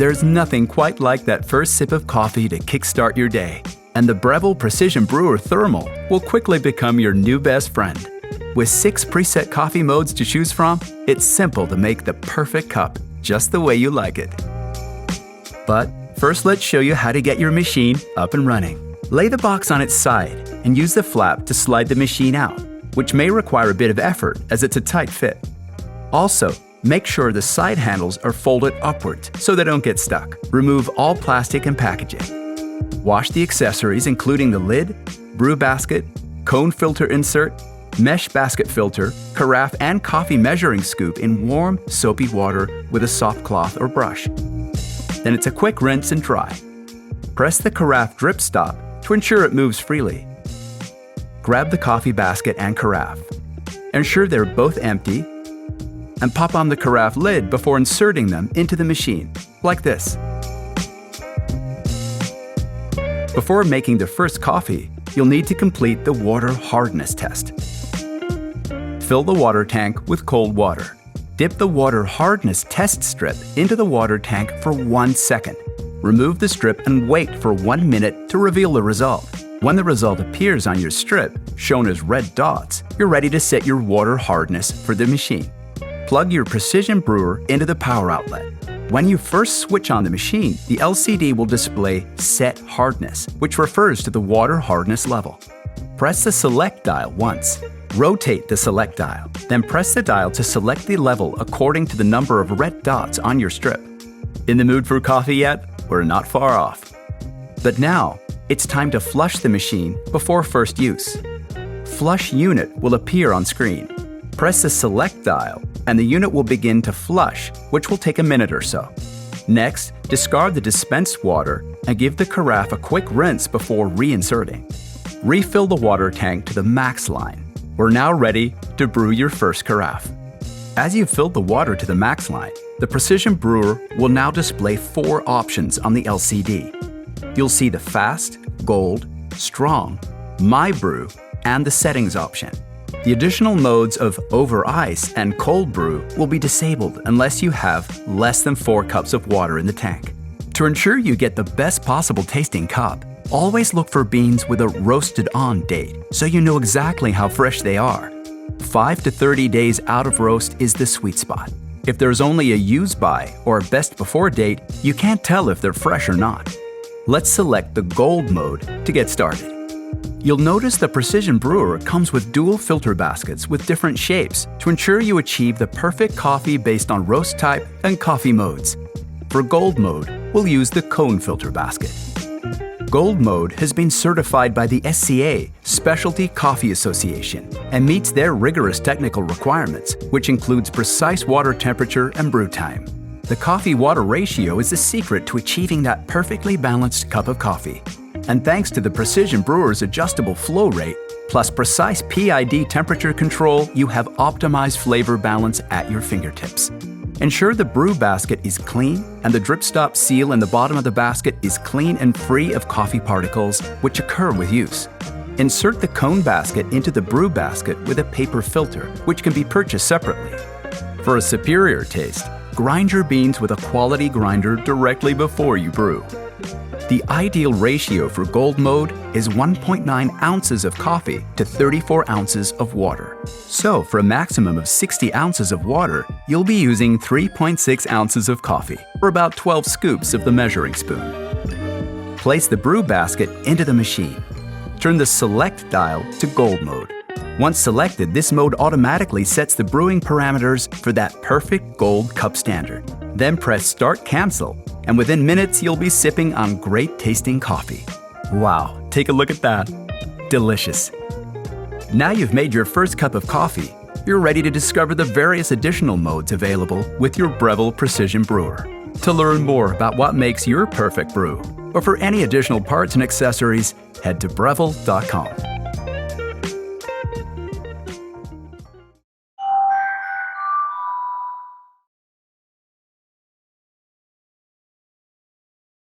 There's nothing quite like that first sip of coffee to kickstart your day. And the Breville Precision Brewer Thermal will quickly become your new best friend. With 6 preset coffee modes to choose from, it's simple to make the perfect cup, just the way you like it. But first, let's show you how to get your machine up and running. Lay the box on its side and use the flap to slide the machine out, which may require a bit of effort as it's a tight fit. Also, make sure the side handles are folded upwards so they don't get stuck. Remove all plastic and packaging. Wash the accessories including the lid, brew basket, cone filter insert, mesh basket filter, carafe and coffee measuring scoop in warm, soapy water with a soft cloth or brush. Then it's a quick rinse and dry. Press the carafe drip stop to ensure it moves freely. Grab the coffee basket and carafe. Ensure they're both empty and pop on the carafe lid before inserting them into the machine, like this. Before making the first coffee, you'll need to complete the water hardness test. Fill the water tank with cold water. Dip the water hardness test strip into the water tank for 1 second. Remove the strip and wait for 1 minute to reveal the result. When the result appears on your strip, shown as red dots, you're ready to set your water hardness for the machine. Plug your Precision Brewer into the power outlet. When you first switch on the machine, the LCD will display Set Hardness, which refers to the water hardness level. Press the Select dial once. Rotate the Select dial, then press the dial to select the level according to the number of red dots on your strip. In the mood for coffee yet? We're not far off. But now, it's time to flush the machine before first use. Flush unit will appear on screen. Press the Select dial, and the unit will begin to flush, which will take a minute or so. Next, discard the dispensed water and give the carafe a quick rinse before reinserting. Refill the water tank to the max line. We're now ready to brew your first carafe. As you've filled the water to the max line, the Precision Brewer will now display 4 options on the LCD. You'll see the Fast, Gold, Strong, My Brew, and the Settings option. The additional modes of Over Ice and Cold Brew will be disabled unless you have less than 4 cups of water in the tank. To ensure you get the best possible tasting cup, always look for beans with a roasted on date so you know exactly how fresh they are. 5 to 30 days out of roast is the sweet spot. If there's only a use by or a best before date, you can't tell if they're fresh or not. Let's select the Gold mode to get started. You'll notice the Precision Brewer comes with dual filter baskets with different shapes to ensure you achieve the perfect coffee based on roast type and coffee modes. For Gold mode, we'll use the cone filter basket. Gold mode has been certified by the SCA, Specialty Coffee Association, and meets their rigorous technical requirements, which includes precise water temperature and brew time. The coffee-water ratio is the secret to achieving that perfectly balanced cup of coffee. And thanks to the Precision Brewer's adjustable flow rate, plus precise PID temperature control, you have optimized flavor balance at your fingertips. Ensure the brew basket is clean and the drip stop seal in the bottom of the basket is clean and free of coffee particles, which occur with use. Insert the cone basket into the brew basket with a paper filter, which can be purchased separately. For a superior taste, grind your beans with a quality grinder directly before you brew. The ideal ratio for Gold mode is 1.9 ounces of coffee to 34 ounces of water. So for a maximum of 60 ounces of water, you'll be using 3.6 ounces of coffee, or about 12 scoops of the measuring spoon. Place the brew basket into the machine. Turn the Select dial to Gold mode. Once selected, this mode automatically sets the brewing parameters for that perfect Gold cup standard. Then press Start Cancel, and within minutes you'll be sipping on great tasting coffee. Wow, take a look at that. Delicious. Now you've made your first cup of coffee, you're ready to discover the various additional modes available with your Breville Precision Brewer. To learn more about what makes your perfect brew, or for any additional parts and accessories, head to Breville.com.